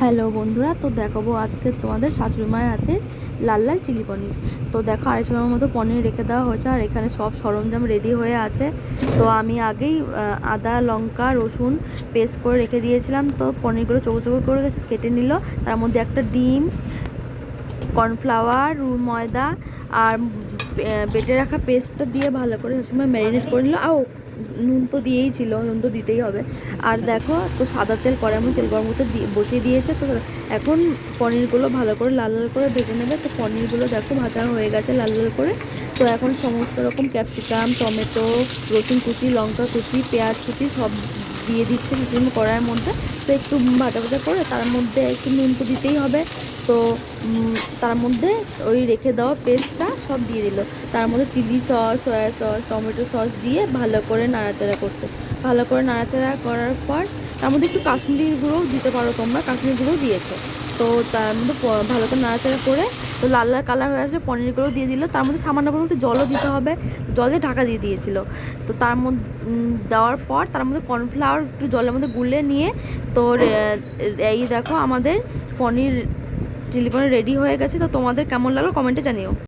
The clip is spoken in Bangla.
হ্যালো বন্ধুরা, তো দেখাবো আজকে তোমাদের শাশুড়ি মায়ের হাতের লাল লাল চিলি পনির। তো দেখো 250 গ্রামের মতো পনির রেখে দেওয়া হয়েছে, আর এখানে সব সরঞ্জাম রেডি হয়ে আছে। তো আমি আগেই আদা লঙ্কা রসুন পেস্ট করে রেখে দিয়েছিলাম। তো পনিরগুলো চৌকো চৌকো করে কেটে নিল। তার মধ্যে একটা ডিম, কর্নফ্লাওয়ার, ময়দা আর বেটে রাখা পেস্টটা দিয়ে ভালো করে সবসময় ম্যারিনেট করে নিল। নুন তো দিয়েই ছিল, নুন তো দিতেই হবে। আর দেখো, তো সাদা তেল কড়াইয়ের মধ্যে তেল গরম করতে বসিয়ে দিয়েছে। তো এখন পনিরগুলো ভালো করে লাল লাল করে ভেজে নেবে। তো পনিরগুলো দেখো ভাজা হয়ে গেছে লাল লাল করে। তো এখন সমস্ত রকম ক্যাপসিকাম, টমেটো, রসুন কুচি, লঙ্কা কুচি, পেঁয়াজ কুচি সব দিয়ে দিচ্ছে কড়াইয়ের মধ্যে। তো একটু ভাজা ভাজা করে তার মধ্যে একটু নুন তো দিতেই হবে। তো তার মধ্যে ওই রেখে দেওয়া পেস্টটা সব দিয়ে দিল। তার মধ্যে chilli sauce, soya sauce, tomato sauce দিয়ে ভালো করে নাড়াচাড়া করছে। ভালো করে নাড়াচাড়া করার পর তার মধ্যে একটু কাশ্মীরি গুঁড়োও দিতে পারো, তোমরা কাশ্মীরি গুঁড়োও দিয়েছো। তো তার মধ্যে ভালো করে নাড়াচাড়া করে তো লাল লাল কালার হয়ে আসবে, পনিরগুলো দিয়ে দিল। তার মধ্যে সামান্য করে একটু জলও দিতে হবে, জল দিয়ে ঢাকা দিয়ে দিয়েছিল। তো তার মধ্যে দেওয়ার পর তার মধ্যে কর্নফ্লাওয়ার একটু জলের মধ্যে গুলে নিয়ে, তো এই দেখো আমাদের পনির চিলি পনির রেডি হয়ে গেছে। তো তোমাদের কেমন লাগলো কমেন্টে জানিও।